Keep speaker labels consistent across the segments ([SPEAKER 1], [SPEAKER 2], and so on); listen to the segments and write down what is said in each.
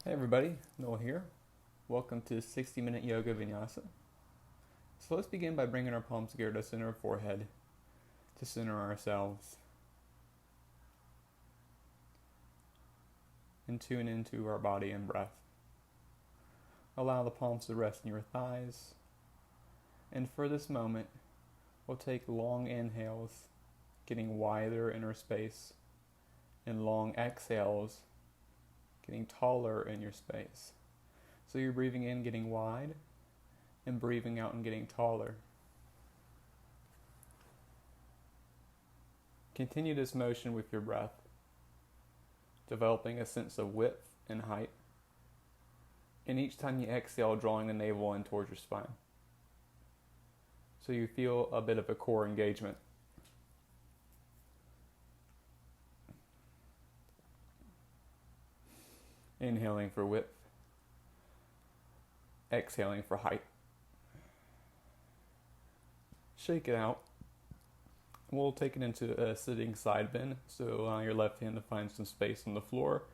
[SPEAKER 1] Hey everybody, Noel here. Welcome to 60-minute yoga vinyasa. So let's begin by bringing our palms together to center our forehead, to center ourselves, and tune into our body and breath. Allow the palms to rest in your thighs. And for this moment, we'll take long inhales, getting wider in our space, and long exhales, getting taller in your space. So you're breathing in, getting wide, and breathing out and getting taller. Continue this motion with your breath, developing a sense of width and height, and each time you exhale, drawing the navel in towards your spine. So you feel a bit of a core engagement. Inhaling for width, exhaling for height. Shake it out. We'll take it into a sitting side bend, so allow your left hand to find some space on the floor.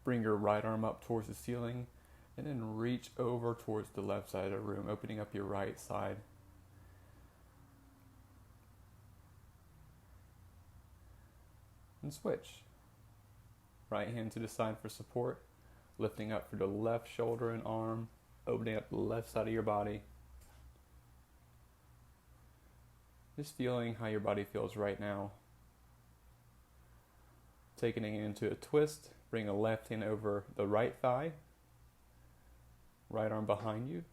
[SPEAKER 1] Bring your right arm up towards the ceiling, and then reach over towards the left side of the room, opening up your right side. And switch. Right hand to the side for support, lifting up for the left shoulder and arm, opening up the left side of your body. Just feeling how your body feels right now. Taking it into a twist, bring a left hand over the right thigh, right arm behind you.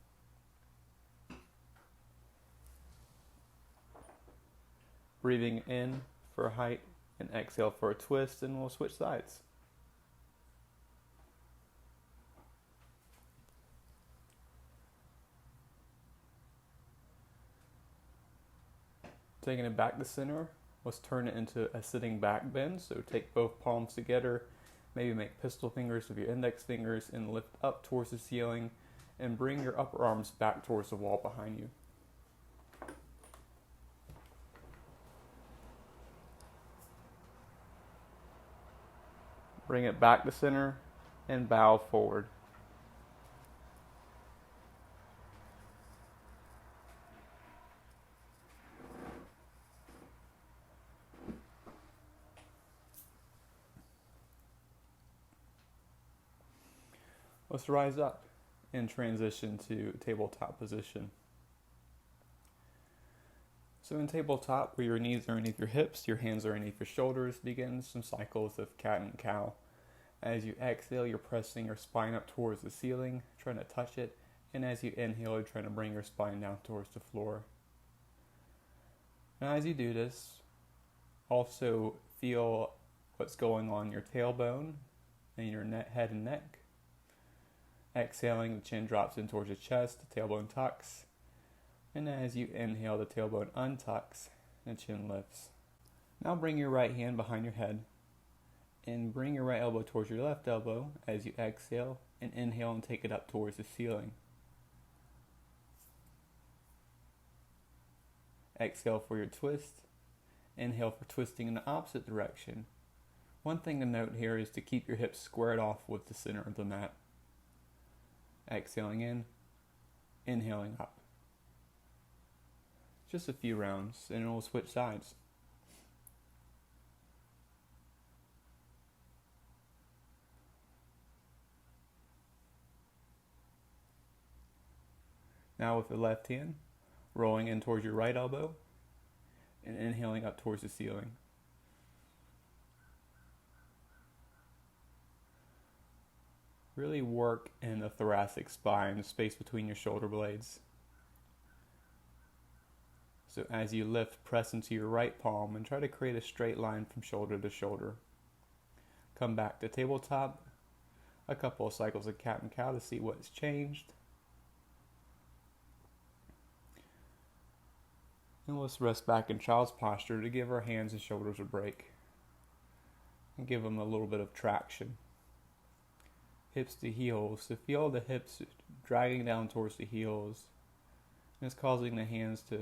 [SPEAKER 1] Breathing in for height and exhale for a twist, and we'll switch sides. Taking it back to center, let's turn it into a sitting back bend. So take both palms together, maybe make pistol fingers with your index fingers, and lift up towards the ceiling, and bring your upper arms back towards the wall behind you. Bring it back to center and bow forward. Let's rise up and transition to tabletop position. So in tabletop, where your knees are underneath your hips, your hands are underneath your shoulders, begin some cycles of cat and cow. As you exhale, you're pressing your spine up towards the ceiling, trying to touch it. And as you inhale, you're trying to bring your spine down towards the floor. Now as you do this, also feel what's going on in your tailbone and your head and neck. Exhaling, the chin drops in towards your chest, the tailbone tucks. And as you inhale, the tailbone untucks, and the chin lifts. Now bring your right hand behind your head, and bring your right elbow towards your left elbow as you exhale, and inhale and take it up towards the ceiling. Exhale for your twist. Inhale for twisting in the opposite direction. One thing to note here is to keep your hips squared off with the center of the mat. Exhaling in, inhaling up. Just a few rounds, and we'll switch sides. Now with the left hand, rolling in towards your right elbow, and inhaling up towards the ceiling. Really work in the thoracic spine, the space between your shoulder blades. So as you lift, press into your right palm and try to create a straight line from shoulder to shoulder. Come back to tabletop, a couple of cycles of cat and cow to see what's changed. And let's rest back in child's posture to give our hands and shoulders a break. And give them a little bit of traction. Hips to heels, so feel the hips dragging down towards the heels. And it's causing the hands to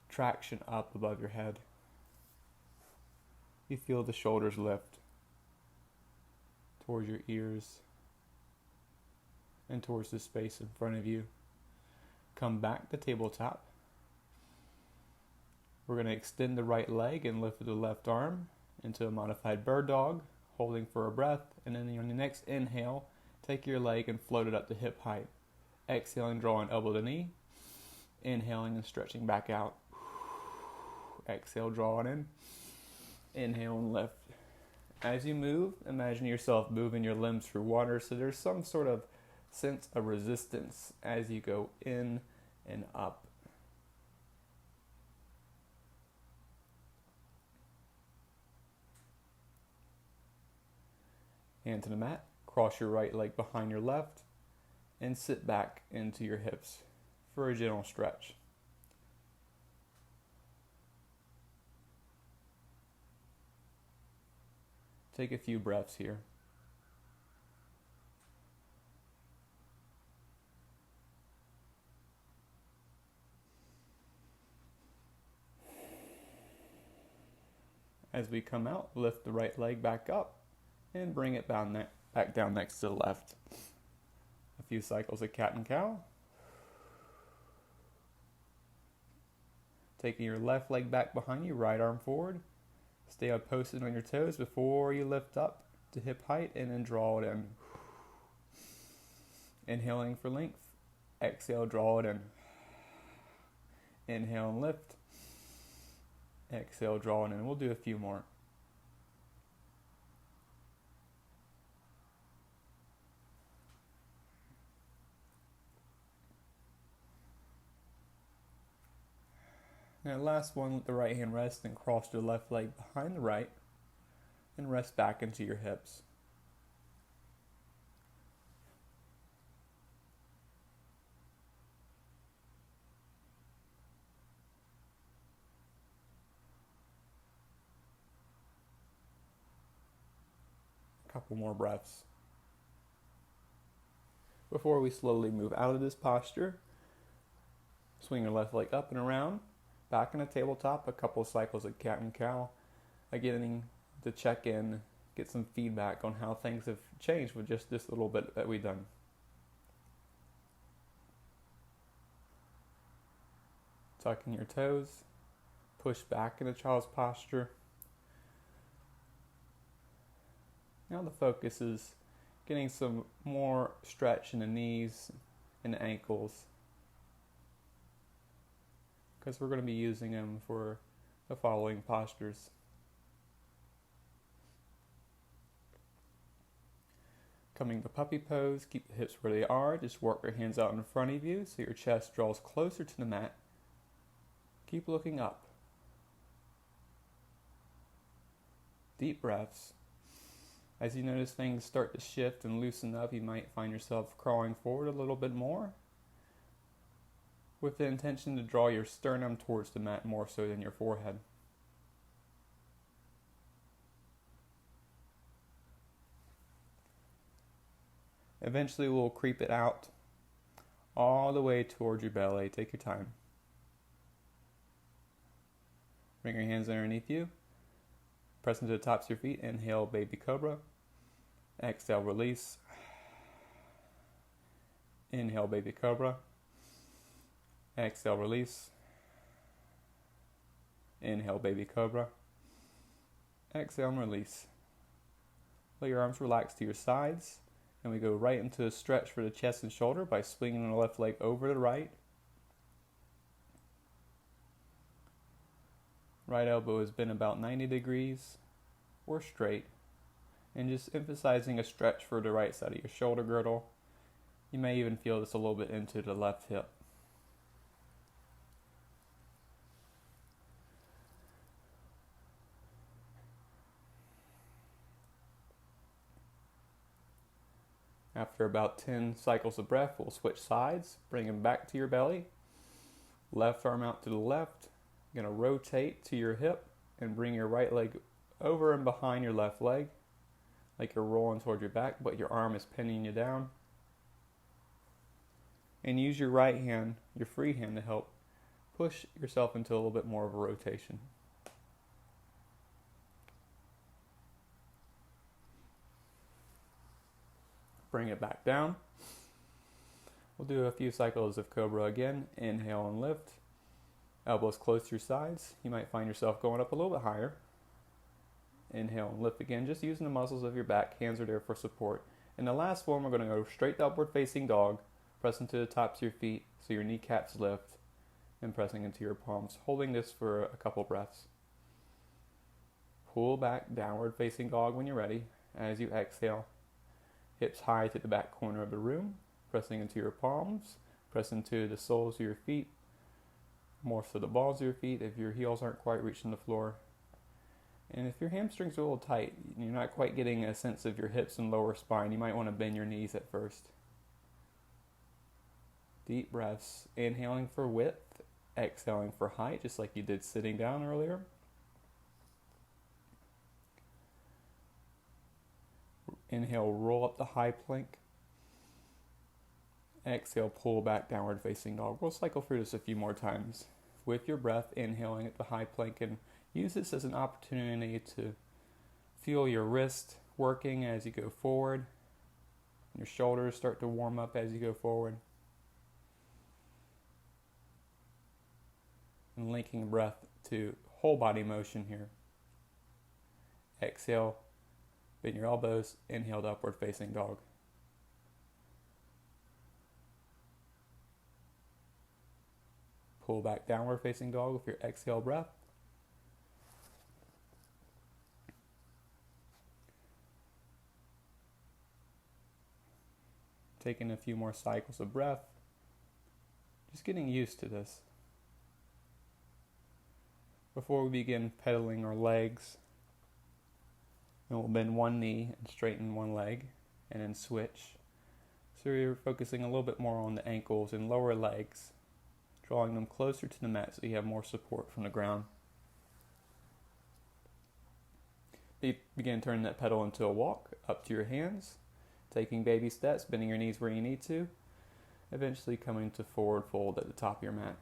[SPEAKER 1] traction up above your head. You feel the shoulders lift towards your ears. and towards the space in front of you. Come back to tabletop. We're going to extend the right leg and lift the left arm into a modified bird dog, holding for a breath, and then on your next inhale, take your leg and float it up to hip height. Exhaling, drawing elbow to knee. Inhaling and stretching back out. Exhale, draw it in. Inhale and lift. As you move, imagine yourself moving your limbs through water, so there's some sort of sense of resistance as you go in and up. Hand to the mat, cross your right leg behind your left, and sit back into your hips for a gentle stretch. Take a few breaths here. As we come out, lift the right leg back up and bring it back down next to the left. A few cycles of cat and cow. Taking your left leg back behind you, right arm forward. Stay posted on your toes before you lift up to hip height and then draw it in. Inhaling for length. Exhale, draw it in. Inhale and lift. Exhale, draw it in. We'll do a few more. Now last one, let the right hand rest and cross your left leg behind the right and rest back into your hips. A couple more breaths. Before we slowly move out of this posture, swing your left leg up and around. Back in a tabletop, a couple of cycles of cat and cow. Again, to check in, get some feedback on how things have changed with just this little bit that we've done. Tucking your toes, push back into child's posture. Now the focus is getting some more stretch in the knees and the ankles, because we're going to be using them for the following postures. Coming to puppy pose, keep the hips where they are. Just work your hands out in front of you so your chest draws closer to the mat. Keep looking up. Deep breaths. As you notice things start to shift and loosen up, you might find yourself crawling forward a little bit more, with the intention to draw your sternum towards the mat more so than your forehead. Eventually we'll creep it out all the way towards your belly. Take your time. Bring your hands underneath you. Press into the tops of your feet. Inhale, baby cobra. Exhale, release. Inhale, baby cobra. Exhale, release. Inhale, baby cobra. Exhale and release. Let your arms relax to your sides. And we go right into a stretch for the chest and shoulder by swinging the left leg over the right. Right elbow is bent about 90 degrees or straight. And just emphasizing a stretch for the right side of your shoulder girdle. You may even feel this a little bit into the left hip. After about 10 cycles of breath, we'll switch sides, bring them back to your belly. Left arm out to the left. You're going to rotate to your hip and bring your right leg over and behind your left leg, like you're rolling toward your back, but your arm is pinning you down. And use your right hand, your free hand, to help push yourself into a little bit more of a rotation. Bring it back down. We'll do a few cycles of Cobra again. Inhale and lift. Elbows close to your sides. You might find yourself going up a little bit higher. Inhale and lift again, just using the muscles of your back. Hands are there for support. In the last one, we're going to go straight to upward facing dog, press into the tops of your feet so your kneecaps lift, and pressing into your palms, holding this for a couple breaths. Pull back, downward facing dog when you're ready. As you exhale, hips high to the back corner of the room, pressing into your palms, press into the soles of your feet, more so the balls of your feet if your heels aren't quite reaching the floor. And if your hamstrings are a little tight, you're not quite getting a sense of your hips and lower spine, you might want to bend your knees at first. Deep breaths, inhaling for width, exhaling for height, just like you did sitting down earlier. Inhale, roll up the high plank. Exhale, pull back, downward facing dog. We'll cycle through this a few more times. With your breath, inhaling at the high plank, and use this as an opportunity to feel your wrist working as you go forward. Your shoulders start to warm up as you go forward. And linking breath to whole body motion here. Exhale, bend your elbows, inhale to upward facing dog. Pull back, downward facing dog with your exhale breath. Taking a few more cycles of breath. Just getting used to this. Before we begin pedaling our legs, and we'll bend one knee and straighten one leg, and then switch. So you're focusing a little bit more on the ankles and lower legs, drawing them closer to the mat so you have more support from the ground. Begin turning that pedal into a walk, up to your hands, taking baby steps, bending your knees where you need to, eventually coming to forward fold at the top of your mat.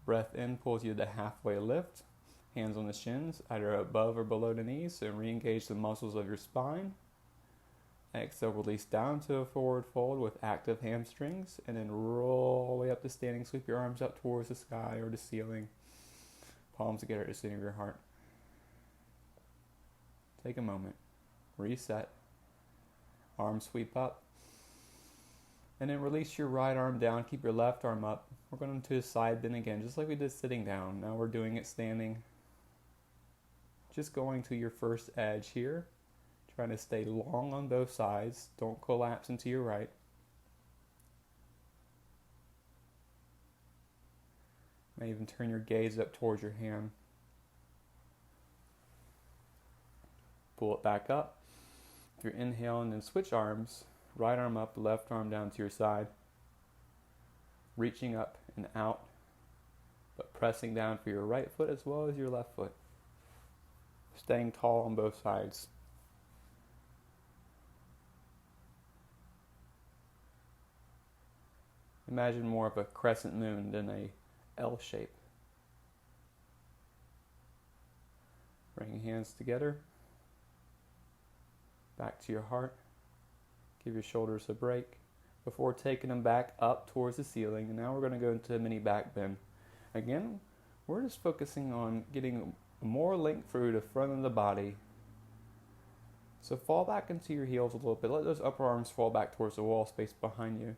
[SPEAKER 1] Breath in pulls you to halfway lift, hands on the shins, either above or below the knees, so re-engage the muscles of your spine. Exhale, release down to a forward fold with active hamstrings, and then roll all the way up to standing. Sweep your arms up towards the sky or the ceiling. Palms together at the center of your heart. Take a moment. Reset. Arms sweep up. And then release your right arm down. Keep your left arm up. We're going to a side bend again, just like we did sitting down. Now we're doing it standing. Just going to your first edge here. Trying to stay long on both sides. Don't collapse into your right. May even turn your gaze up towards your hand. Pull it back up. If you're inhaling, then switch arms. Right arm up, left arm down to your side. Reaching up and out, but pressing down for your right foot as well as your left foot. Staying tall on both sides. Imagine more of a crescent moon than a L shape. Bring your hands together. Back to your heart. Give your shoulders a break before taking them back up towards the ceiling. And now we're going to go into a mini back bend. Again, we're just focusing on getting more length through the front of the body. So fall back into your heels a little bit. Let those upper arms fall back towards the wall space behind you.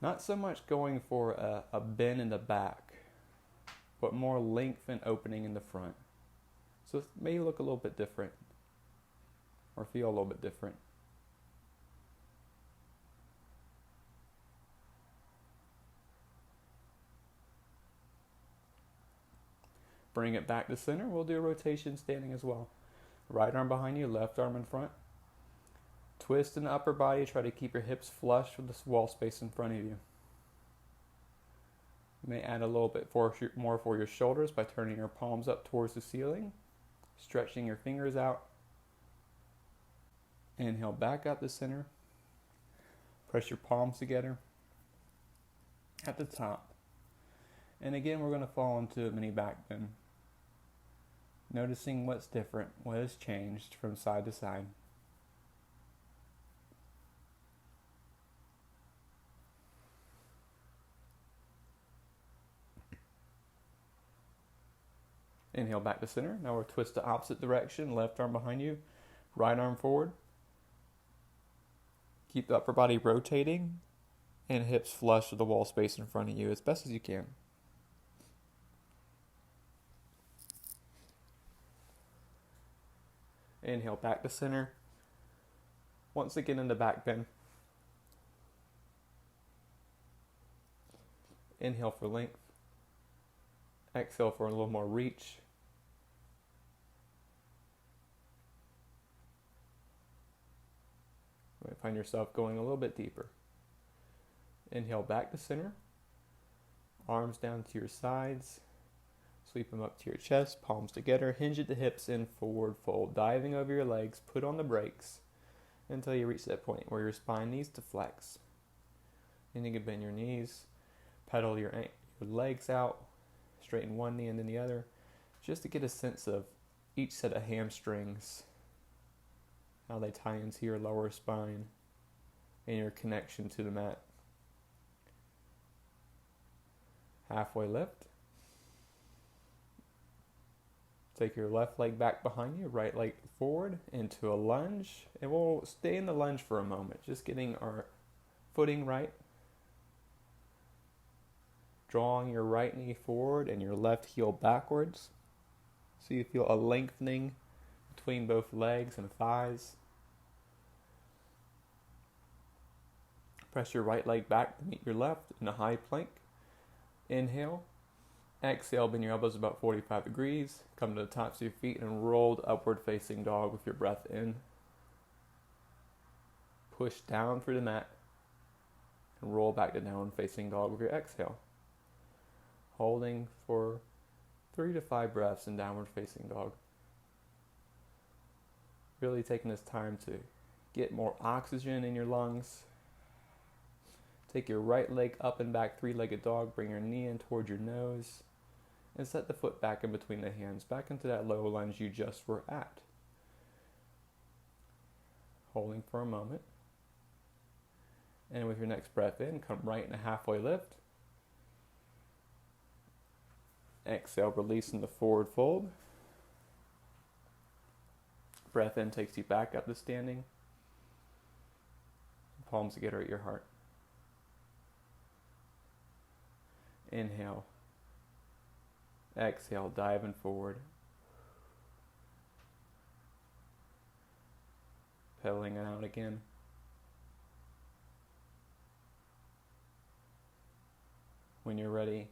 [SPEAKER 1] Not so much going for a bend in the back, but more length and opening in the front. So it may look a little bit different or feel a little bit different. Bring it back to center. We'll do a rotation standing as well. Right arm behind you, left arm in front. Twist in the upper body. Try to keep your hips flush with the wall space in front of you. You may add a little bit more for your shoulders by turning your palms up towards the ceiling. Stretching your fingers out. Inhale back up to center. Press your palms together at the top. And again, we're going to fall into a mini back bend. Noticing what's different, what has changed from side to side. Inhale back to center. Now we'll twist the opposite direction. Left arm behind you, right arm forward. Keep the upper body rotating and hips flush with the wall space in front of you as best as you can. Inhale back to center. Once again into back bend. Inhale for length. Exhale for a little more reach. You might find yourself going a little bit deeper. Inhale back to center. Arms down to your sides. Sweep them up to your chest, palms together. Hinge at the hips in forward fold. Diving over your legs, put on the brakes until you reach that point where your spine needs to flex. And you can bend your knees, pedal your legs out, straighten one knee and then the other, just to get a sense of each set of hamstrings, how they tie into your lower spine and your connection to the mat. Halfway lift. Take your left leg back behind you, right leg forward into a lunge, and we'll stay in the lunge for a moment, just getting our footing right. Drawing your right knee forward and your left heel backwards, so you feel a lengthening between both legs and thighs. Press your right leg back to meet your left in a high plank. Inhale. Exhale, bend your elbows about 45 degrees. Come to the tops of your feet and rolled upward facing dog with your breath in. Push down through the mat and roll back to downward facing dog with your exhale. Holding for 3 to 5 breaths in downward facing dog. Really taking this time to get more oxygen in your lungs. Take your right leg up and back, 3-legged dog. Bring your knee in towards your nose. And set the foot back in between the hands, back into that low lunge you just were at. Holding for a moment. And with your next breath in, come right in a halfway lift. Exhale, release into forward fold. Breath in takes you back up to standing. Palms together at your heart. Inhale. Exhale, diving forward. Pedaling out again. When you're ready,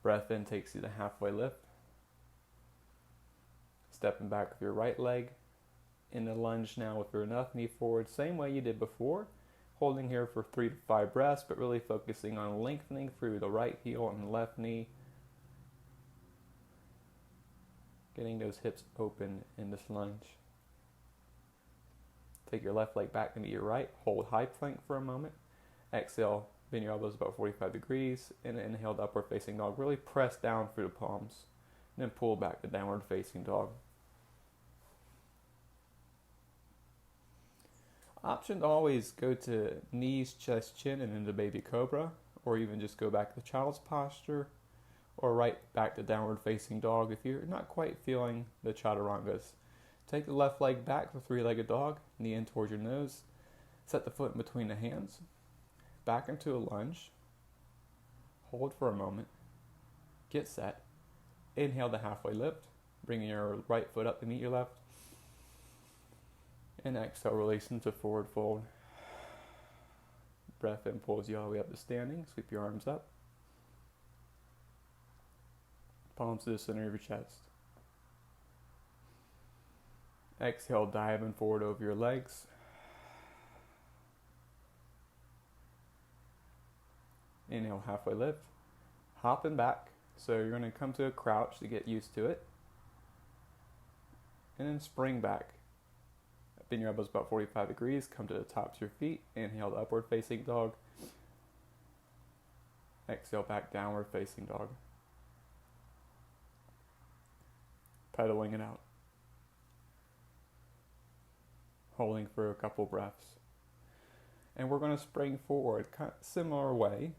[SPEAKER 1] breath in takes you to halfway lift. Stepping back with your right leg. In the lunge now with your left knee forward, same way you did before. Holding here for 3 to 5 breaths, but really focusing on lengthening through the right heel and the left knee. Getting those hips open in this lunge. Take your left leg back into your right. Hold high plank for a moment. Exhale, bend your elbows about 45 degrees. And inhale to upward facing dog. Really press down through the palms. And then pull back to downward facing dog. Option to always go to knees, chest, chin, and into baby cobra. Or even just go back to child's posture. Or right back to downward facing dog if you're not quite feeling the chaturangas. Take the left leg back for 3-legged dog, knee in towards your nose. Set the foot in between the hands. Back into a lunge. Hold for a moment. Get set. Inhale the halfway lift, bringing your right foot up to meet your left. And exhale, release into forward fold. Breath in pulls you all the way up to standing. Sweep your arms up. Palms to the center of your chest. Exhale, diving forward over your legs. Inhale, halfway lift. Hopping back. So you're going to come to a crouch to get used to it. And then spring back. Bend your elbows about 45 degrees. Come to the tops of your feet. Inhale, the upward facing dog. Exhale, back downward facing dog. Pedaling it out. Holding for a couple breaths. And we're going to spring forward, kind of similar way.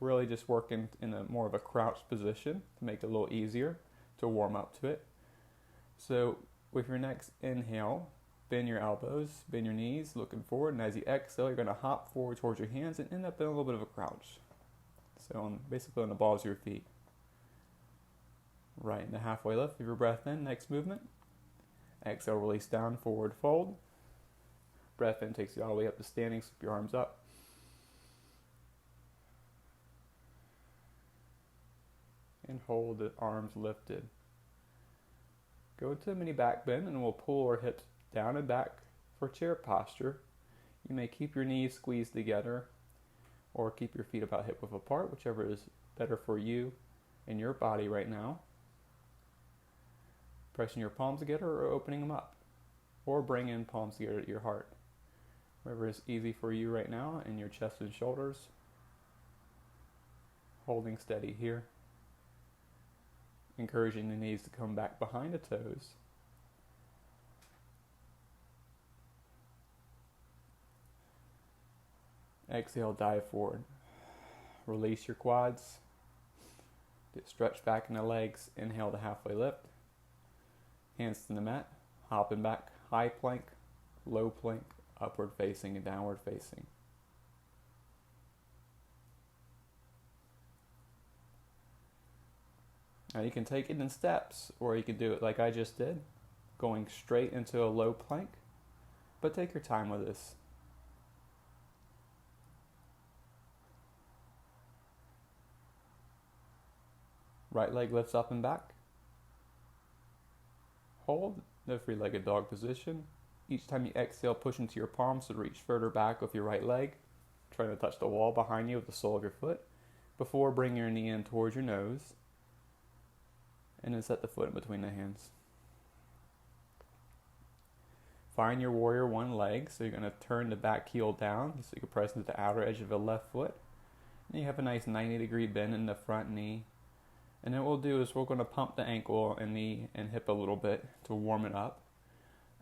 [SPEAKER 1] Really just working in a more of a crouched position to make it a little easier. to warm up to it. So with your next inhale, bend your elbows, bend your knees, looking forward, and as you exhale, you're going to hop forward towards your hands and end up in a little bit of a crouch. So basically on the balls of your feet. Right in the halfway lift of your breath in, next movement. Exhale, release down, forward fold. Breath in takes you all the way up to standing, sweep your arms up. And hold the arms lifted. Go into a mini back bend and we'll pull our hips down and back for chair posture. You may keep your knees squeezed together or keep your feet about hip width apart, whichever is better for you and your body right now. Pressing your palms together or opening them up, or bring in palms together to your heart. Whatever is easy for you right now in your chest and shoulders. Holding steady here. Encouraging the knees to come back behind the toes. Exhale, dive forward. Release your quads. Get stretched back in the legs. Inhale to halfway lift. Hands to the mat. Hopping back. High plank, low plank, upward facing and downward facing. Now you can take it in steps, or you can do it like I just did, going straight into a low plank, but take your time with this. Right leg lifts up and back. Hold the three-legged dog position. Each time you exhale, push into your palms to reach further back with your right leg, trying to touch the wall behind you with the sole of your foot, before bringing your knee in towards your nose, and then set the foot in between the hands. Find your warrior one leg, so you're going to turn the back heel down, so you can press into the outer edge of the left foot, and you have a nice 90-degree bend in the front knee. And then what we'll do is we're going to pump the ankle and knee and hip a little bit to warm it up.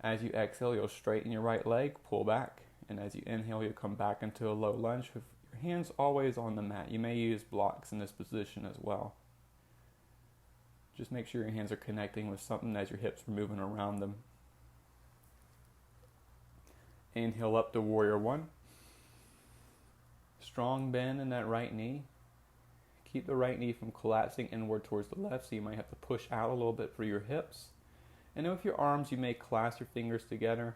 [SPEAKER 1] As you exhale, you'll straighten your right leg, pull back, and as you inhale, you'll come back into a low lunge with your hands always on the mat. You may use blocks in this position as well. Just make sure your hands are connecting with something as your hips are moving around them. Inhale up to warrior one. Strong bend in that right knee. Keep the right knee from collapsing inward towards the left, so you might have to push out a little bit for your hips. And then with your arms, you may clasp your fingers together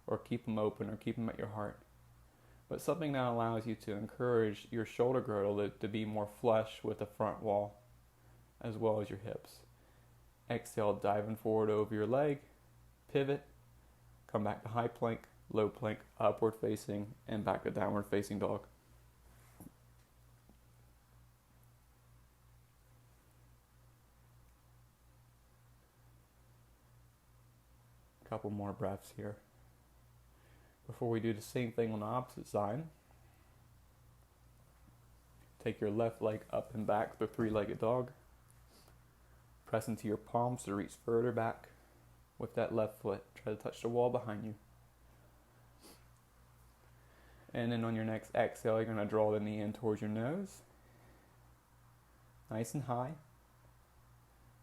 [SPEAKER 1] or keep them open or keep them at your heart. But something that allows you to encourage your shoulder girdle to be more flush with the front wall as well as your hips. Exhale, diving forward over your leg, pivot, come back to high plank, low plank, upward facing, and back to downward facing dog. Couple more breaths here before we do the same thing on the opposite side. Take your left leg up and back, the three-legged dog. Press into your palms to reach further back with that left foot. Try to touch the wall behind you. And then on your next exhale, you're going to draw the knee in towards your nose. Nice and high.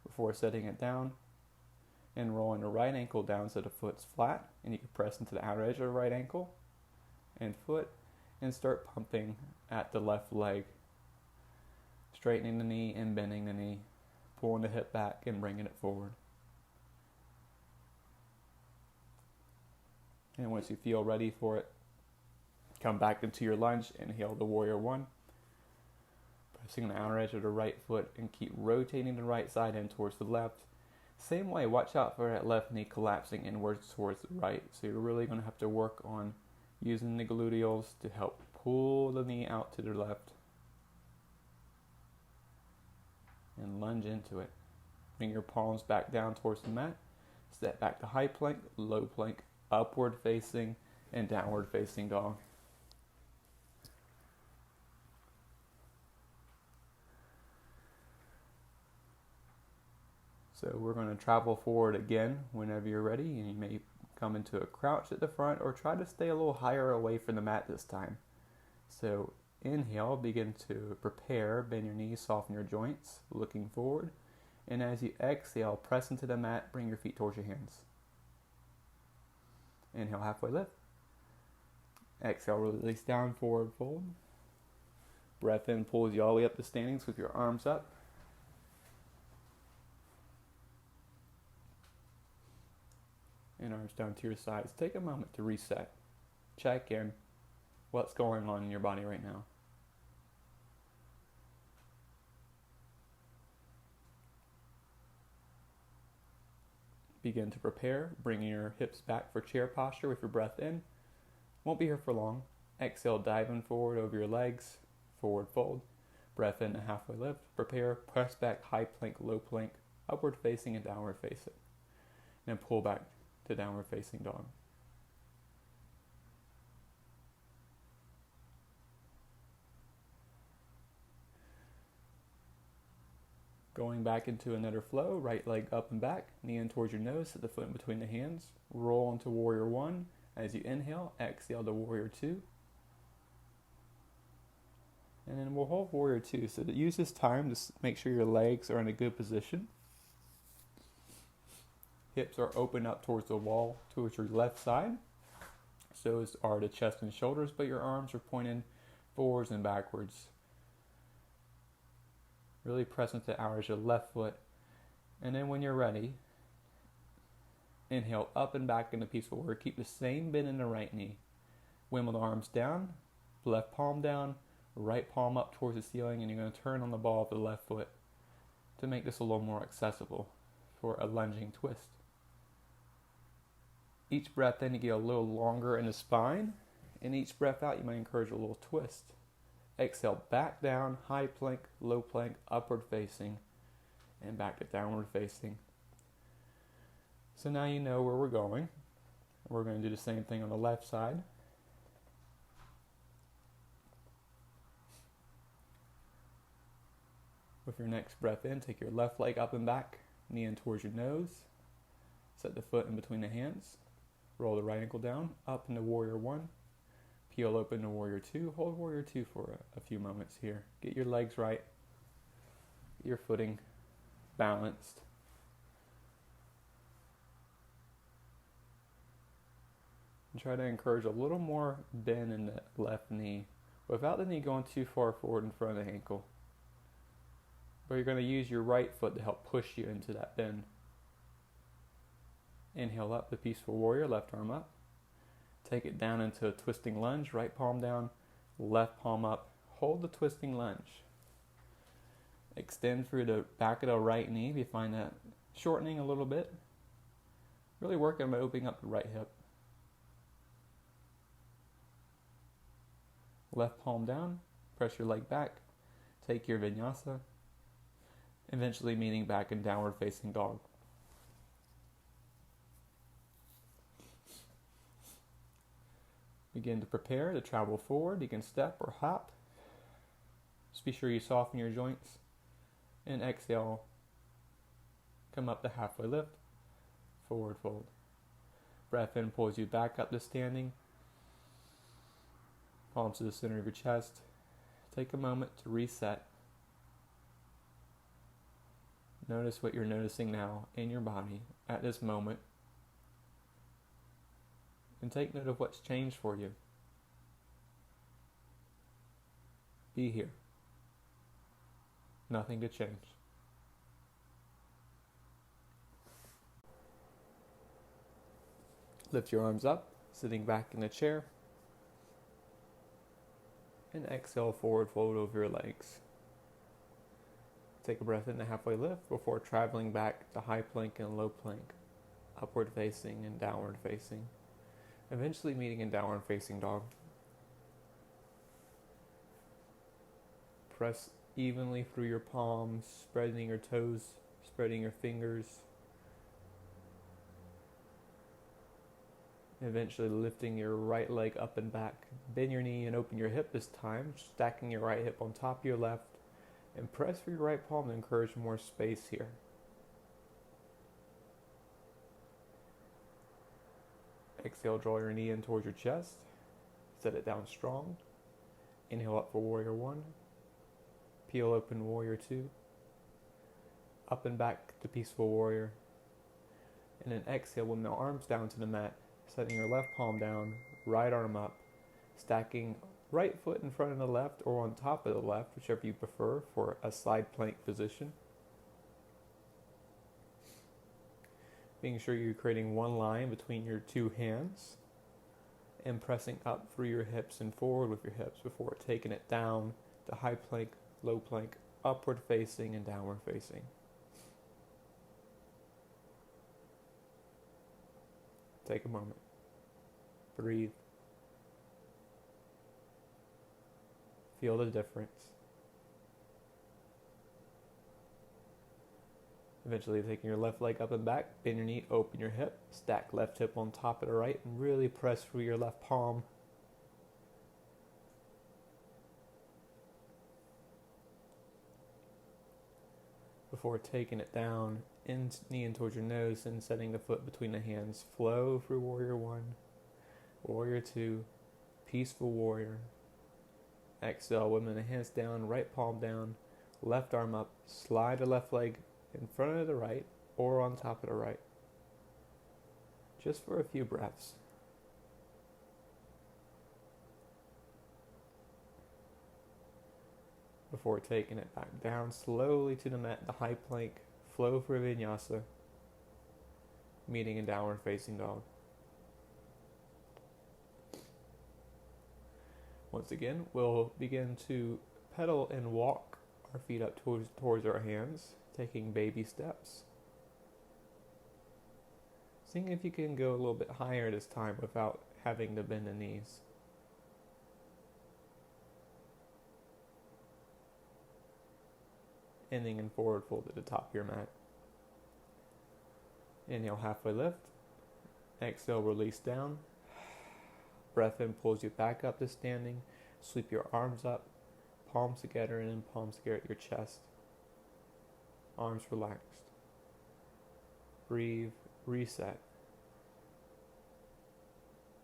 [SPEAKER 1] Before setting it down. And rolling the right ankle down so the foot's flat, and you can press into the outer edge of the right ankle and foot and start pumping at the left leg, straightening the knee and bending the knee, pulling the hip back and bringing it forward. And once you feel ready for it, come back into your lunge. Inhale the warrior one, pressing the outer edge of the right foot and keep rotating the right side in towards the left. Same way, watch out for that left knee collapsing inwards towards the right. So you're really going to have to work on using the gluteals to help pull the knee out to the left. And lunge into it. Bring your palms back down towards the mat. Step back to high plank, low plank, upward facing, and downward facing dog. So we're going to travel forward again whenever you're ready, and you may come into a crouch at the front or try to stay a little higher away from the mat this time. So inhale, begin to prepare, bend your knees, soften your joints, looking forward. And as you exhale, press into the mat, bring your feet towards your hands. Inhale, halfway lift. Exhale, release down, forward fold. Breath in pulls you all the way up to standings with your arms up. And arms down to your sides. Take a moment to reset. Check in. What's going on in your body right now? Begin to prepare, bringing your hips back for chair posture with your breath in. Won't be here for long. Exhale, diving forward over your legs, forward fold. Breath in, a halfway lift. Prepare, press back, high plank, low plank, upward facing and downward facing. And then pull back to downward facing dog. Going back into another flow, right leg up and back, knee in towards your nose, set the foot in between the hands, roll into warrior one. As you inhale, exhale to warrior two. And then we'll hold warrior two. So to use this time to make sure your legs are in a good position. Hips are open up towards the wall, towards your left side. So are the chest and shoulders, but your arms are pointing forwards and backwards. Really press into ours, your left foot. And then when you're ready, inhale up and back into peaceful warrior. Keep the same bend in the right knee. Wimble the arms down, left palm down, right palm up towards the ceiling, and you're going to turn on the ball of the left foot to make this a little more accessible for a lunging twist. Each breath in, you get a little longer in the spine, and each breath out, you might encourage a little twist. Exhale, back down, high plank, low plank, upward facing, and back to downward facing. So now you know where we're going. We're going to do the same thing on the left side. With your next breath in, take your left leg up and back, knee in towards your nose. Set the foot in between the hands. Roll the right ankle down, up into warrior one. Peel open to warrior two. Hold warrior two for a few moments here. Get your legs right. Get your footing balanced. And try to encourage a little more bend in the left knee without the knee going too far forward in front of the ankle. But you're going to use your right foot to help push you into that bend. Inhale up, the peaceful warrior, left arm up. Take it down into a twisting lunge, right palm down, left palm up. Hold the twisting lunge. Extend through the back of the right knee if you find that shortening a little bit. Really working on opening up the right hip. Left palm down, press your leg back, take your vinyasa, eventually meeting back in downward facing dog. Begin to prepare to travel forward. You can step or hop. Just be sure you soften your joints. And exhale. Come up to halfway lift. Forward fold. Breath in pulls you back up to standing. Palms to the center of your chest. Take a moment to reset. Notice what you're noticing now in your body at this moment. And take note of what's changed for you. Be here. Nothing to change. Lift your arms up, sitting back in the chair. And exhale, forward fold over your legs. Take a breath in the halfway lift before traveling back to high plank and low plank, upward facing and downward facing. Eventually meeting in downward facing dog. Press evenly through your palms, spreading your toes, spreading your fingers. Eventually lifting your right leg up and back. Bend your knee and open your hip this time, stacking your right hip on top of your left. And press for your right palm to encourage more space here. Exhale, draw your knee in towards your chest. Set it down strong. Inhale up for warrior one. Peel open warrior two. up and back to peaceful warrior. And then exhale with the arms down to the mat, setting your left palm down, right arm up, stacking right foot in front of the left or on top of the left, whichever you prefer, for a side plank position. Making sure you're creating one line between your two hands and pressing up through your hips and forward with your hips before taking it down to high plank, low plank, upward facing and downward facing. Take a moment. Breathe. Feel the difference. Eventually taking your left leg up and back, bend your knee, open your hip, stack left hip on top of the right, and really press through your left palm. Before taking it down, knee in towards your nose and setting the foot between the hands. Flow through warrior one, warrior two, peaceful warrior. Exhale, women, the hands down, right palm down, left arm up, slide the left leg in front of the right or on top of the right. Just for a few breaths. Before taking it back down slowly to the mat, the high plank, flow for Vinyasa, meeting in downward facing dog. Once again, we'll begin to pedal and walk our feet up towards our hands, taking baby steps. Seeing if you can go a little bit higher this time without having to bend the knees. Ending in forward fold at the top of your mat. Inhale, halfway lift. Exhale, release down. Breath in pulls you back up to standing. Sweep your arms up, palms together, and then palms together at your chest. Arms relaxed. Breathe, reset.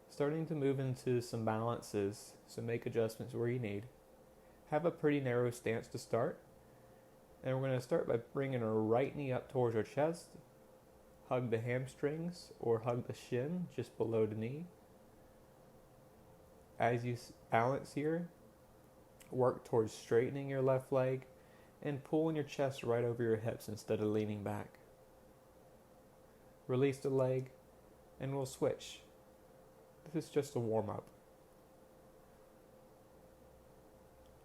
[SPEAKER 1] Starting to move into some balances, so make adjustments where you need. Have a pretty narrow stance to start. And we're going to start by bringing our right knee up towards our chest. Hug the hamstrings or hug the shin just below the knee. As you balance here, work towards straightening your left leg and pulling your chest right over your hips instead of leaning back. Release the leg and we'll switch. This is just a warm-up.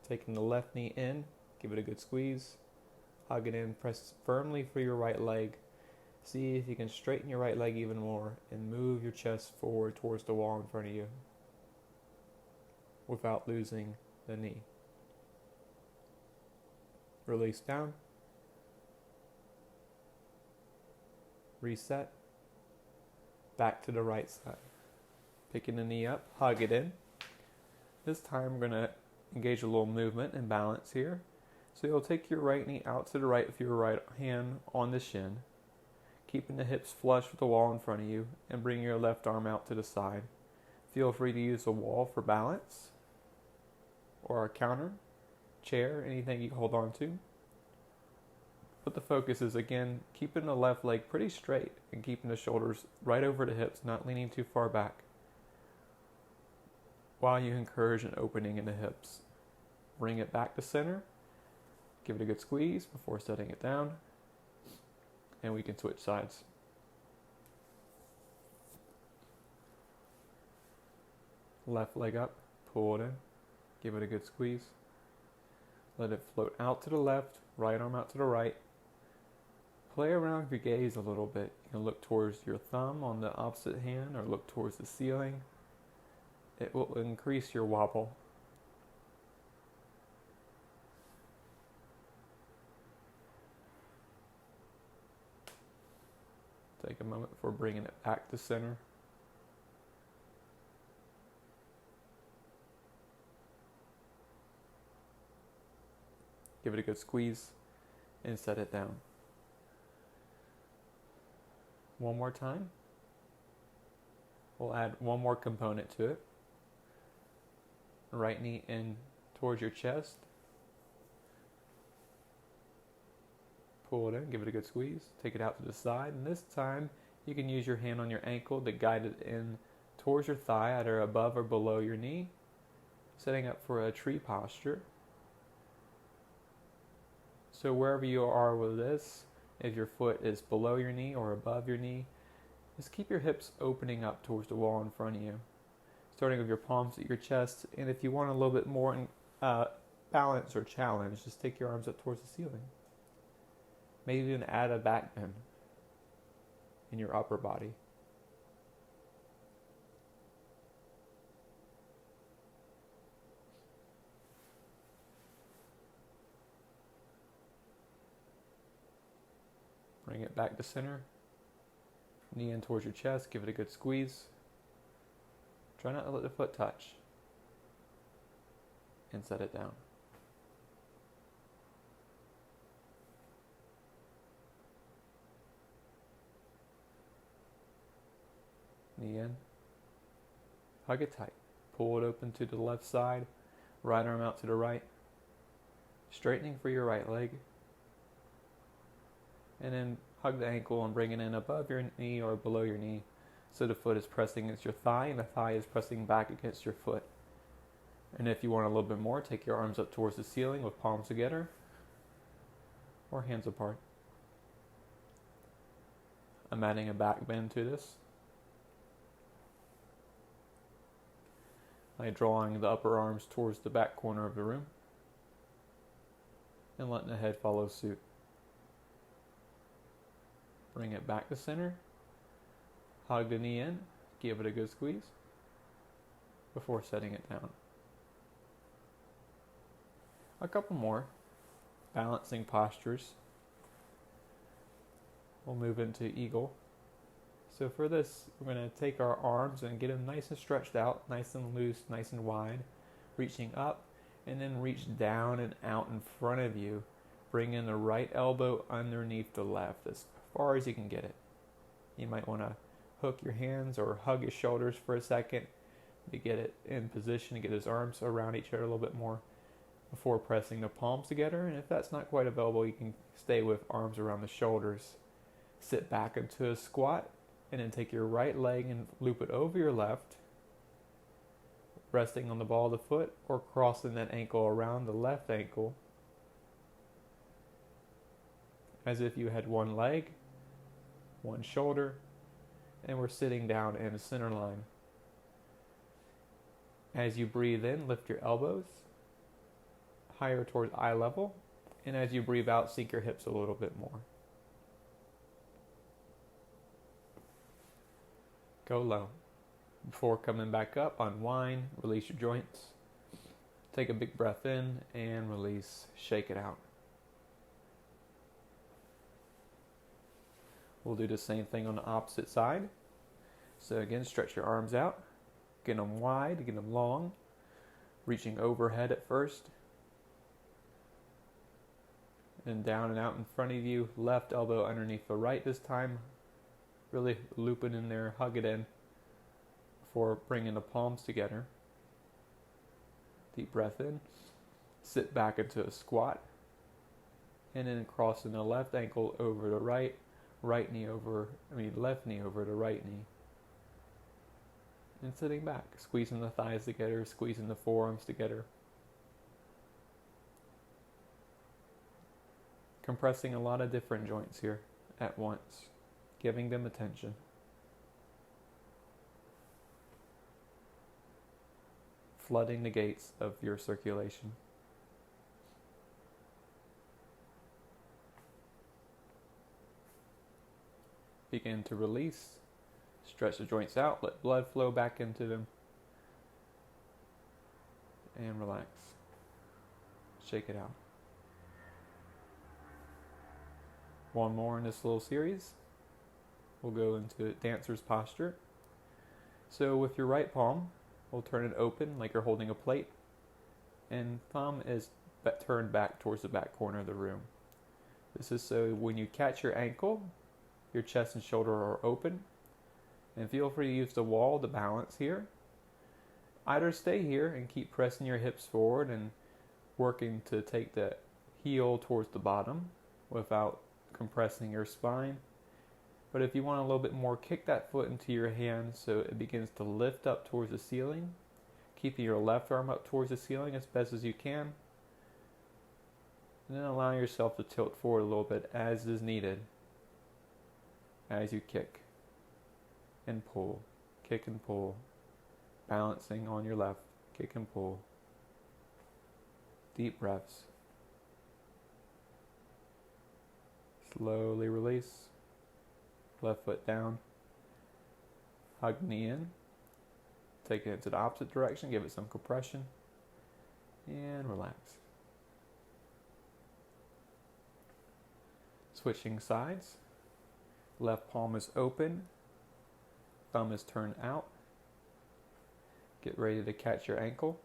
[SPEAKER 1] Taking the left knee in, give it a good squeeze. Hug it in, press firmly for your right leg. See if you can straighten your right leg even more and move your chest forward towards the wall in front of you without losing the knee. Release down. Reset. Back to the right side. Picking the knee up, hug it in. This time we're going to engage a little movement and balance here. So you'll take your right knee out to the right with your right hand on the shin, keeping the hips flush with the wall in front of you, and bring your left arm out to the side. Feel free to use a wall for balance, or a counter, chair, anything you can hold on to. But the focus is, again, keeping the left leg pretty straight and keeping the shoulders right over the hips, not leaning too far back, while you encourage an opening in the hips. Bring it back to center. Give it a good squeeze before setting it down. And we can switch sides. Left leg up, pull it in. Give it a good squeeze. Let it float out to the left, right arm out to the right. Play around with your gaze a little bit. You can look towards your thumb on the opposite hand or look towards the ceiling. It will increase your wobble. Take a moment before bringing it back to center. Give it a good squeeze and set it down. One more time. We'll add one more component to it. Right knee in towards your chest. pull it in, give it a good squeeze, take it out to the side, and this time you can use your hand on your ankle to guide it in towards your thigh, either above or below your knee, setting up for a tree posture. So wherever you are with this, if your foot is below your knee or above your knee, just keep your hips opening up towards the wall in front of you, starting with your palms at your chest. And if you want a little bit more balance or challenge, just take your arms up towards the ceiling. Maybe even add a back bend in your upper body. Bring it back to center. Knee in towards your chest. Give it a good squeeze. Try not to let the foot touch. And set it down. Knee in. Hug it tight. Pull it open to the left side. Right arm out to the right. Straightening for your right leg. And then hug the ankle and bring it in above your knee or below your knee, so the foot is pressing against your thigh and the thigh is pressing back against your foot. And if you want a little bit more, take your arms up towards the ceiling with palms together or hands apart. I'm adding a back bend to this by drawing the upper arms towards the back corner of the room and letting the head follow suit. Bring it back to center. Hug the knee in. Give it a good squeeze before setting it down. A couple more balancing postures. We'll move into eagle. So for this, we're going to take our arms and get them nice and stretched out, nice and loose, nice and wide, reaching up, and then reach down and out in front of you. Bring in the right elbow underneath the left as far as you can get it. You might want to hook your hands or hug your shoulders for a second to get it in position, to get his arms around each other a little bit more before pressing the palms together. And if that's not quite available, you can stay with arms around the shoulders. Sit back into a squat and then take your right leg and loop it over your left, resting on the ball of the foot or crossing that ankle around the left ankle as if you had one leg, one shoulder, and we're sitting down in a center line. As you breathe in, lift your elbows higher towards eye level, and as you breathe out, sink your hips a little bit more. Go low. Before coming back up, unwind, release your joints. Take a big breath in and release, shake it out. We'll do the same thing on the opposite side. So again, stretch your arms out. Get them wide, get them long. Reaching overhead at first. And down and out in front of you. Left elbow underneath the right this time. Really loop it in there, hug it in. Before bringing the palms together. Deep breath in. Sit back into a squat. And then crossing the left ankle over the right. Left knee over the right knee. And sitting back, squeezing the thighs together, squeezing the forearms together. Compressing a lot of different joints here at once, giving them attention. Flooding the gates of your circulation. Begin to release. Stretch the joints out. Let blood flow back into them. And relax. Shake it out. One more in this little series. We'll go into dancer's posture. So with your right palm, we'll turn it open like you're holding a plate. And thumb is turned back towards the back corner of the room. This is so when you catch your ankle, your chest and shoulder are open. And feel free to use the wall to balance here. Either stay here and keep pressing your hips forward and working to take the heel towards the bottom without compressing your spine. But if you want a little bit more, kick that foot into your hand so it begins to lift up towards the ceiling, keeping your left arm up towards the ceiling as best as you can. And then allow yourself to tilt forward a little bit as is needed as you kick and pull, kick and pull, balancing on your left, kick and pull. Deep breaths. Slowly release. Left foot down. Hug knee in. Take it into the opposite direction, give it some compression, and relax. Switching sides. Left palm is open. Thumb is turned out. Get ready to catch your ankle.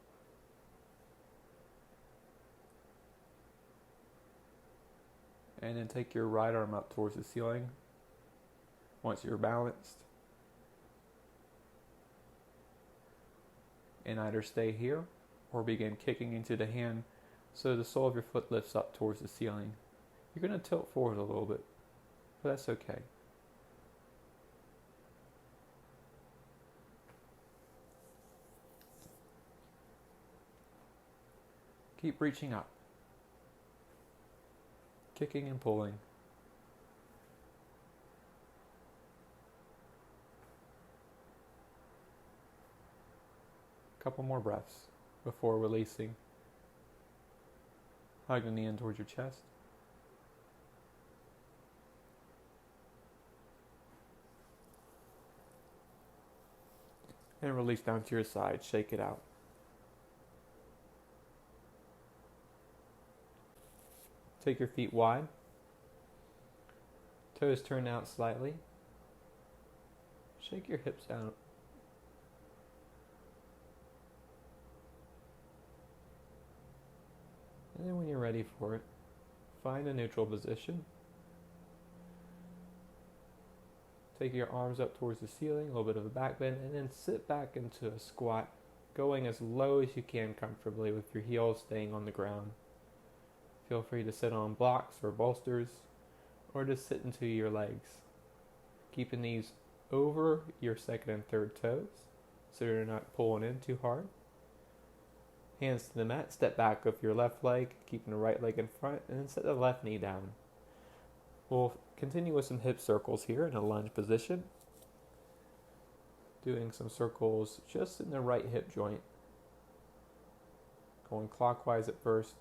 [SPEAKER 1] And then take your right arm up towards the ceiling. Once you're balanced. And either stay here or begin kicking into the hand so the sole of your foot lifts up towards the ceiling. You're going to tilt forward a little bit, but that's okay. Keep reaching up, kicking and pulling. Couple more breaths before releasing. Hug the knee in towards your chest. And release down to your side. Shake it out. Take your feet wide. Toes turn out slightly. Shake your hips out. And then when you're ready for it, find a neutral position. Take your arms up towards the ceiling, a little bit of a back bend, and then sit back into a squat, going as low as you can comfortably with your heels staying on the ground. Feel free to sit on blocks or bolsters, or just sit into your legs. Keeping these over your second and third toes, so you're not pulling in too hard. Hands to the mat, step back with your left leg, keeping the right leg in front, and then set the left knee down. We'll continue with some hip circles here in a lunge position. Doing some circles just in the right hip joint. Going clockwise at first,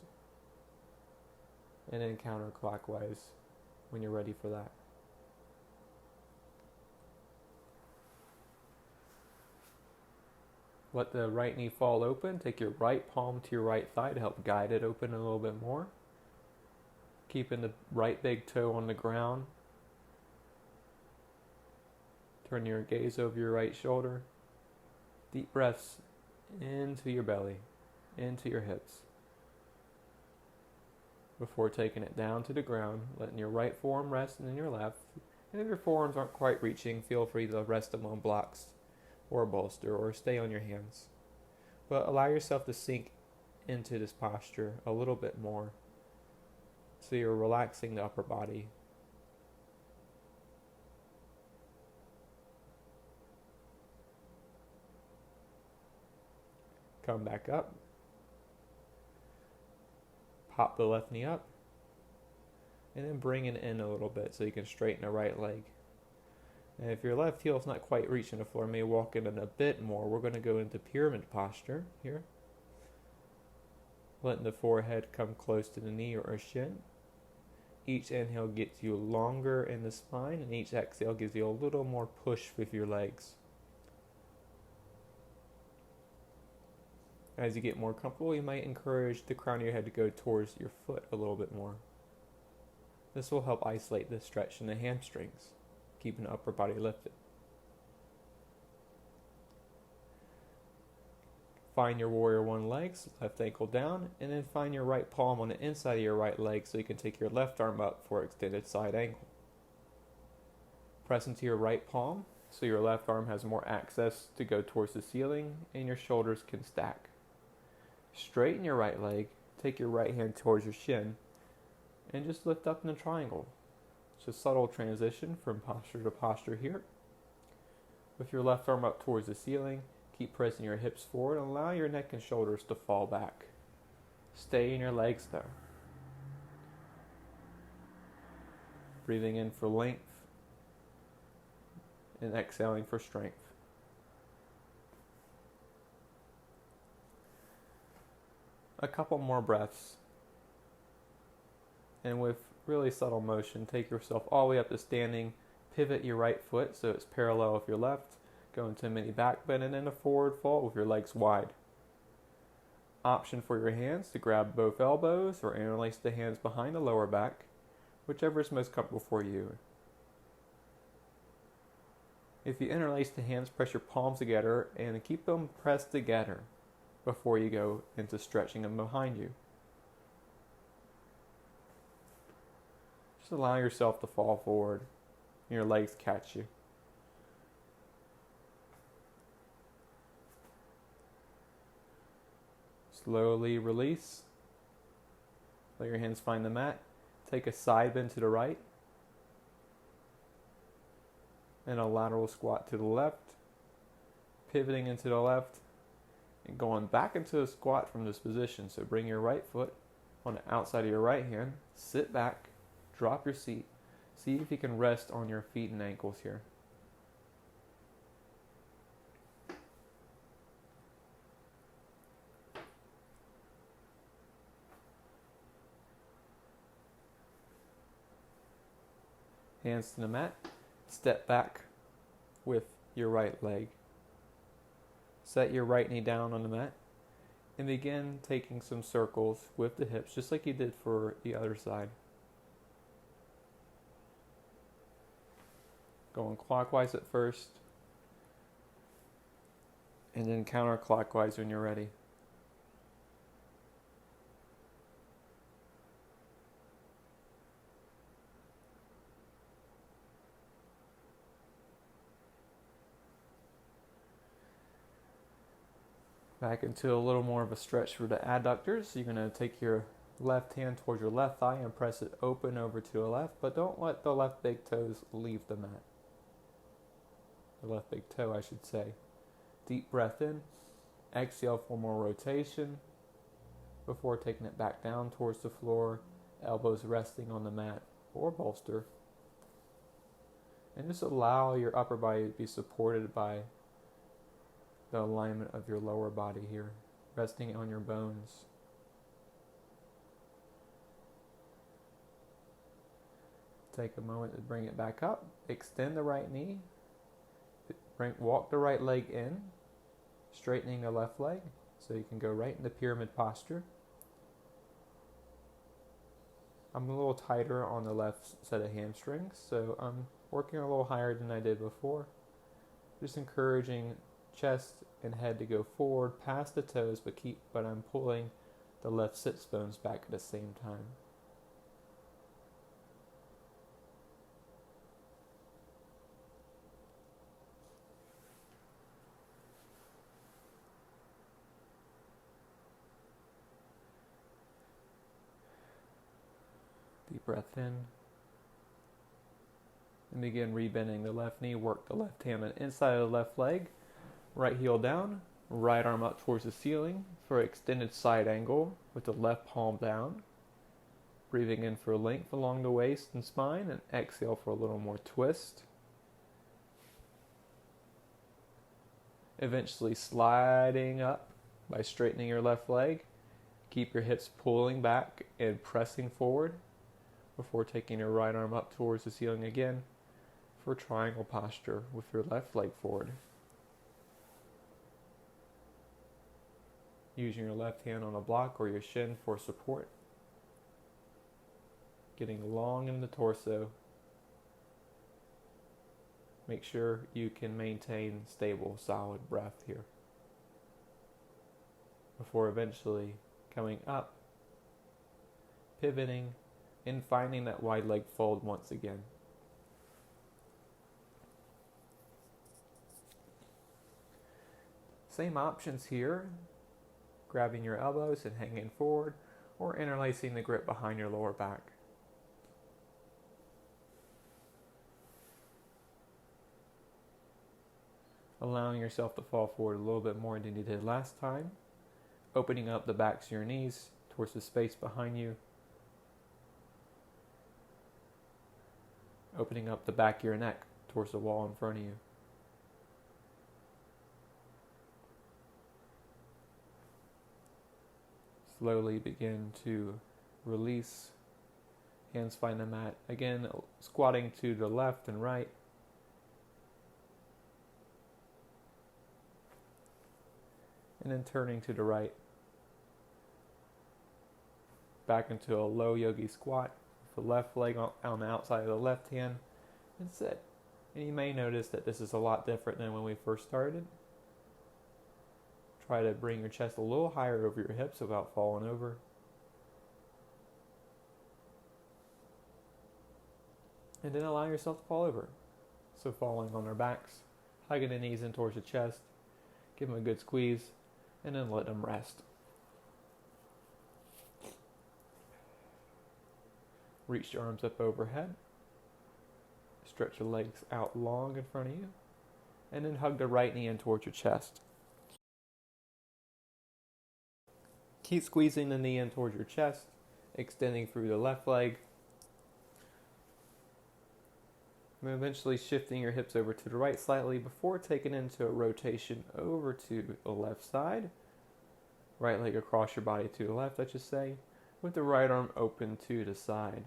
[SPEAKER 1] and then counterclockwise when you're ready for that. Let the right knee fall open. Take your right palm to your right thigh to help guide it open a little bit more. Keeping the right big toe on the ground. Turn your gaze over your right shoulder. Deep breaths into your belly, into your hips. Before taking it down to the ground, letting your right forearm rest and then your left. And if your forearms aren't quite reaching, feel free to rest them on blocks or a bolster, or stay on your hands. But allow yourself to sink into this posture a little bit more, so you're relaxing the upper body. Come back up. Pop the left knee up, and then bring it in a little bit so you can straighten the right leg. And if your left heel is not quite reaching the floor, may walk in a bit more. We're going to go into pyramid posture here. Letting the forehead come close to the knee or shin. Each inhale gets you longer in the spine, and each exhale gives you a little more push with your legs. As you get more comfortable, you might encourage the crown of your head to go towards your foot a little bit more. This will help isolate the stretch in the hamstrings, keeping the upper body lifted. Find your warrior one legs, left ankle down, and then find your right palm on the inside of your right leg so you can take your left arm up for extended side angle. Press into your right palm so your left arm has more access to go towards the ceiling and your shoulders can stack. Straighten your right leg, take your right hand towards your shin, and just lift up in a triangle. It's a subtle transition from posture to posture here. With your left arm up towards the ceiling, keep pressing your hips forward and allow your neck and shoulders to fall back. Stay in your legs though. Breathing in for length and exhaling for strength. A couple more breaths. And with really subtle motion, take yourself all the way up to standing. Pivot your right foot so it's parallel with your left. Go into a mini back bend and then a forward fold with your legs wide. Option for your hands to grab both elbows or interlace the hands behind the lower back, whichever is most comfortable for you. If you interlace the hands, press your palms together and keep them pressed together before you go into stretching them behind you. Just allow yourself to fall forward and your legs catch you. Slowly release. Let your hands find the mat. Take a side bend to the right and a lateral squat to the left, pivoting into the left and going back into a squat from this position. So bring your right foot on the outside of your right hand, sit back, drop your seat. See if you can rest on your feet and ankles here. Hands to the mat. Step back with your right leg. Set your right knee down on the mat and begin taking some circles with the hips just like you did for the other side. Going clockwise at first and then counterclockwise when you're ready. Back into a little more of a stretch for the adductors. You're going to take your left hand towards your left thigh and press it open over to the left, but don't let the left big toes leave the mat. The left big toe, I should say. Deep breath in. Exhale for more rotation before taking it back down towards the floor, elbows resting on the mat or bolster. And just allow your upper body to be supported by the alignment of your lower body here, resting on your bones. Take a moment to bring it back up. Extend the right knee. Walk the right leg in, straightening the left leg so you can go right into pyramid posture. I'm a little tighter on the left set of hamstrings, so I'm working a little higher than I did before. Just encouraging chest and head to go forward past the toes, but I'm pulling the left sits bones back at the same time. Deep breath in. And begin rebending the left knee. Work the left hand on the inside of the left leg. Right heel down. Right arm up towards the ceiling for an extended side angle with the left palm down. Breathing in for length along the waist and spine. And exhale for a little more twist. Eventually sliding up by straightening your left leg. Keep your hips pulling back and pressing forward before taking your right arm up towards the ceiling again for triangle posture with your left leg forward. Using your left hand on a block or your shin for support. Getting long in the torso. Make sure you can maintain stable, solid breath here before eventually coming up, pivoting, and finding that wide leg fold once again. Same options here, grabbing your elbows and hanging forward, or interlacing the grip behind your lower back. allowing yourself to fall forward a little bit more than you did last time, opening up the backs of your knees towards the space behind you, opening up the back of your neck towards the wall in front of you. Slowly begin to release. Hands find the mat. Again, squatting to the left and right. And then turning to the right. Back into a low yogi squat. With the left leg on the outside of the left hand. And sit. And you may notice that this is a lot different than when we first started. Try to bring your chest a little higher over your hips without falling over. And then allow yourself to fall over. So falling on our backs, hugging the knees in towards the chest, give them a good squeeze, and then let them rest. Reach your arms up overhead. Stretch your legs out long in front of you. And then hug the right knee in towards your chest. Keep squeezing the knee in towards your chest, extending through the left leg. And eventually shifting your hips over to the right slightly before taking into a rotation over to the left side. Right leg across your body to the left, I should say, with the right arm open to the side.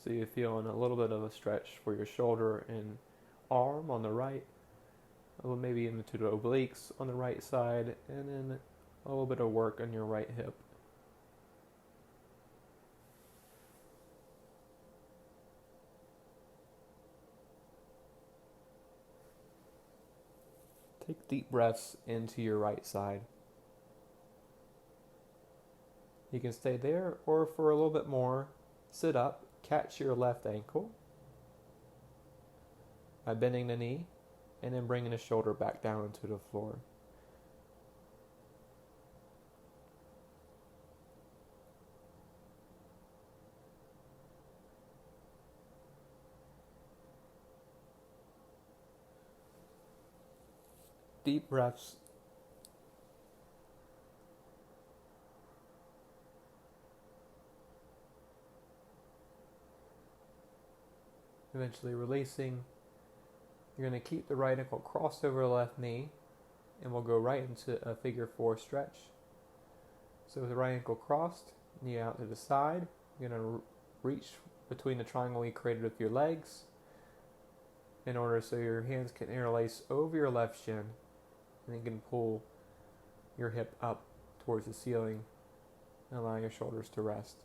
[SPEAKER 1] So you're feeling a little bit of a stretch for your shoulder and arm on the right, a little maybe into the obliques on the right side, and then a little bit of work on your right hip. Take deep breaths into your right side. You can stay there, or for a little bit more, sit up, catch your left ankle by bending the knee, and then bringing the shoulder back down into the floor. Deep breaths. Eventually releasing. You're going to keep the right ankle crossed over the left knee, and we'll go right into a figure 4 stretch. So with the right ankle crossed, knee out to the side, you're going to reach between the triangle you created with your legs in order so your hands can interlace over your left shin. And you can pull your hip up towards the ceiling and allow your shoulders to rest.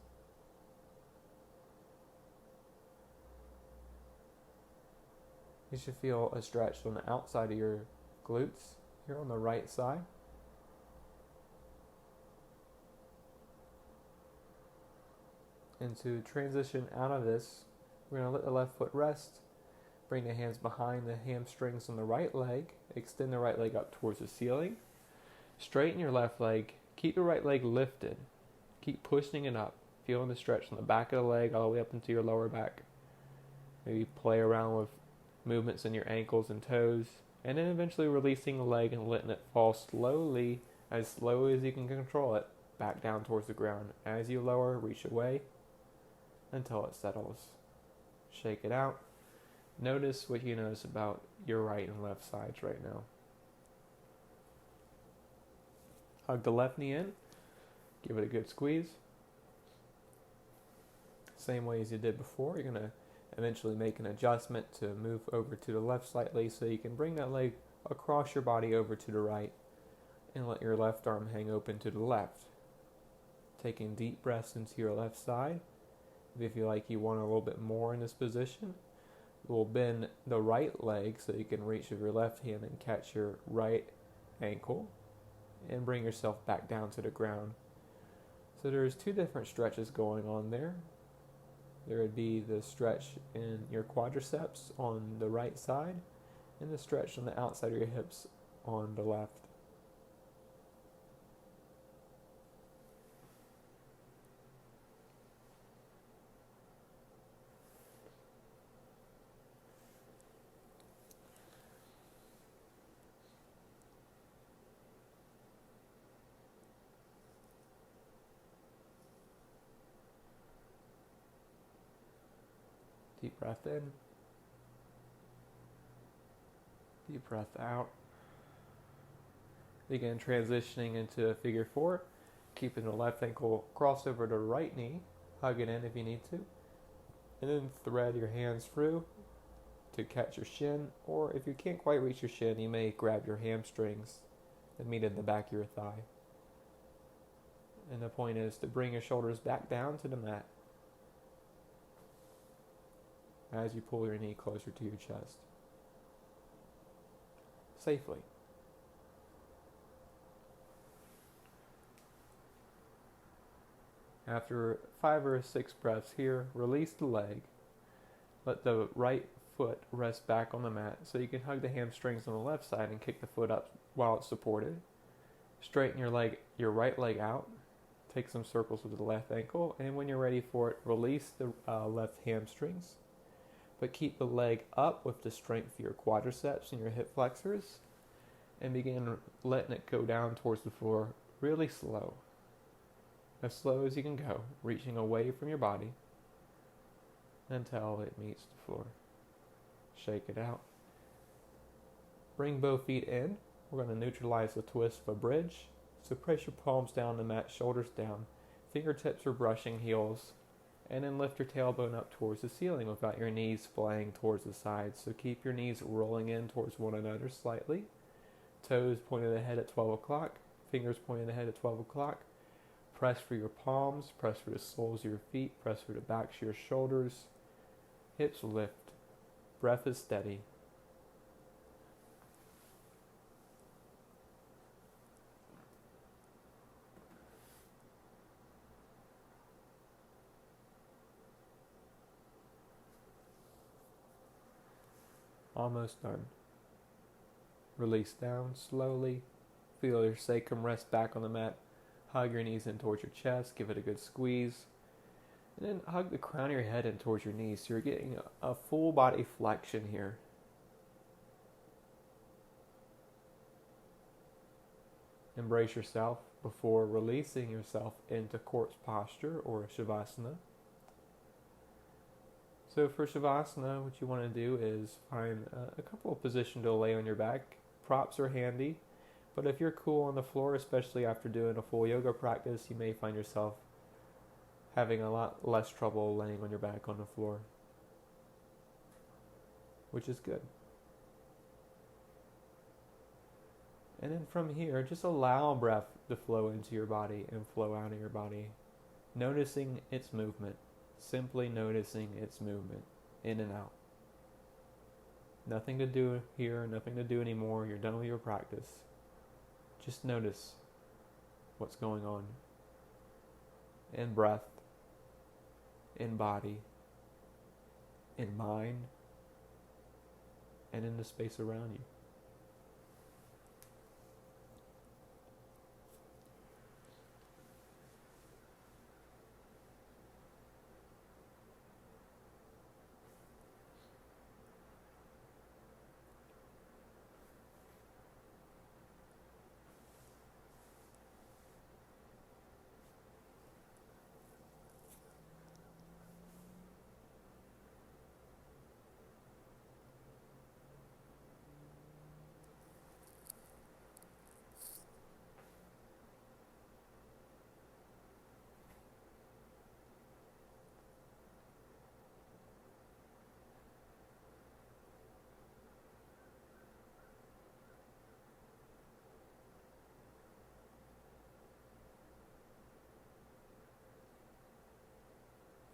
[SPEAKER 1] You should feel a stretch on the outside of your glutes here on the right side. And to transition out of this, we're going to let the left foot rest. Bring the hands behind the hamstrings on the right leg. Extend the right leg up towards the ceiling. Straighten your left leg. Keep the right leg lifted. Keep pushing it up. Feeling the stretch on the back of the leg all the way up into your lower back. Maybe play around with movements in your ankles and toes. And then eventually releasing the leg and letting it fall slowly, as slow as you can control it, back down towards the ground. As you lower, reach away until it settles. Shake it out. Notice what you notice about your right and left sides right now. Hug the left knee in. Give it a good squeeze. Same way as you did before, you're going to eventually make an adjustment to move over to the left slightly so you can bring that leg across your body over to the right and let your left arm hang open to the left. Taking deep breaths into your left side. If you feel like you want a little bit more in this position, we'll bend the right leg so you can reach with your left hand and catch your right ankle and bring yourself back down to the ground. So there's 2 different stretches going on there. There would be the stretch in your quadriceps on the right side and the stretch on the outside of your hips on the left. Deep breath in. Deep breath out. Begin transitioning into figure 4, keeping the left ankle crossed over the right knee. Hug it in if you need to. And then thread your hands through to catch your shin, or if you can't quite reach your shin, you may grab your hamstrings that meet in the back of your thigh. And the point is to bring your shoulders back down to the mat as you pull your knee closer to your chest. Safely. After 5 or 6 breaths here, release the leg. Let the right foot rest back on the mat so you can hug the hamstrings on the left side and kick the foot up while it's supported. Straighten your right leg out. Take some circles with the left ankle, and when you're ready for it, release the left hamstrings. But keep the leg up with the strength of your quadriceps and your hip flexors, and begin letting it go down towards the floor really slow. As slow as you can go, reaching away from your body until it meets the floor. Shake it out. Bring both feet in. We're going to neutralize the twist of a bridge. So press your palms down the mat, shoulders down. Fingertips are brushing heels. And then lift your tailbone up towards the ceiling without your knees flying towards the sides. So keep your knees rolling in towards one another slightly. Toes pointed ahead at 12 o'clock. Fingers pointed ahead at 12 o'clock. Press for your palms. Press for the soles of your feet. Press for the backs of your shoulders. Hips lift. Breath is steady. Almost done. Release down slowly. Feel your sacrum rest back on the mat. Hug your knees in towards your chest. Give it a good squeeze. And then hug the crown of your head in towards your knees. So you're getting a full body flexion here. Embrace yourself before releasing yourself into corpse posture or Shavasana. So for Shavasana, what you want to do is find a couple of positions to lay on your back. Props are handy, but if you're cool on the floor, especially after doing a full yoga practice, you may find yourself having a lot less trouble laying on your back on the floor, which is good. And then from here, just allow breath to flow into your body and flow out of your body, noticing its movement. Simply noticing its movement in and out. Nothing to do here, nothing to do anymore. You're done with your practice. Just notice what's going on in breath, in body, in mind, and in the space around you.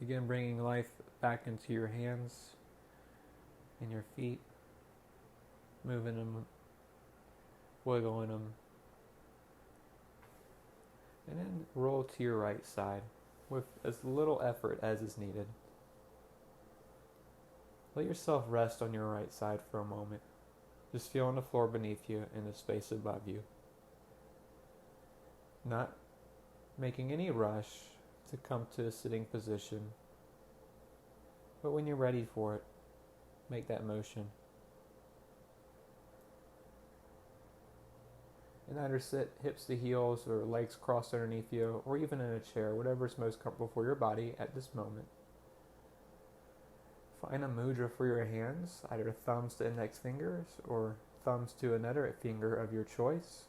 [SPEAKER 1] Begin bringing life back into your hands and your feet, moving them, wiggling them, and then roll to your right side with as little effort as is needed. Let yourself rest on your right side for a moment, just feeling the floor beneath you and the space above you. Not making any rush to come to a sitting position, but when you're ready for it, make that motion. And either sit hips to heels or legs crossed underneath you, or even in a chair, whatever is most comfortable for your body at this moment. Find a mudra for your hands, either thumbs to index fingers or thumbs to another finger of your choice.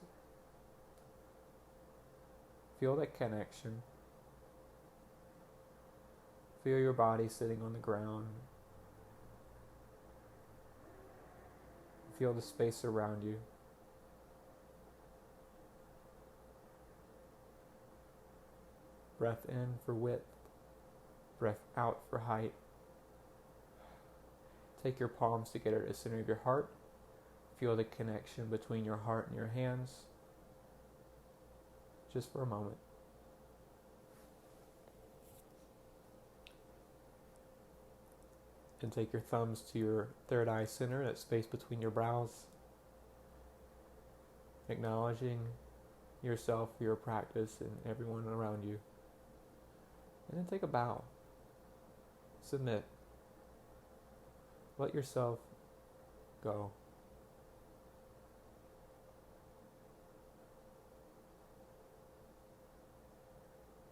[SPEAKER 1] Feel that connection. Feel your body sitting on the ground. Feel the space around you. Breath in for width. Breath out for height. Take your palms together at the center of your heart. Feel the connection between your heart and your hands. Just for a moment. And take your thumbs to your third eye center, that space between your brows. Acknowledging yourself, your practice, and everyone around you. And then take a bow. Submit. Let yourself go.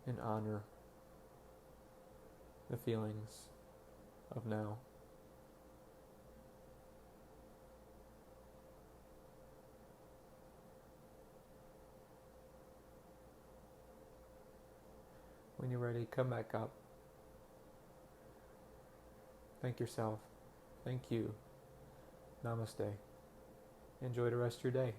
[SPEAKER 1] And honor the feelings of now. When you're ready, come back up. Thank yourself. Thank you. Namaste. Enjoy the rest of your day.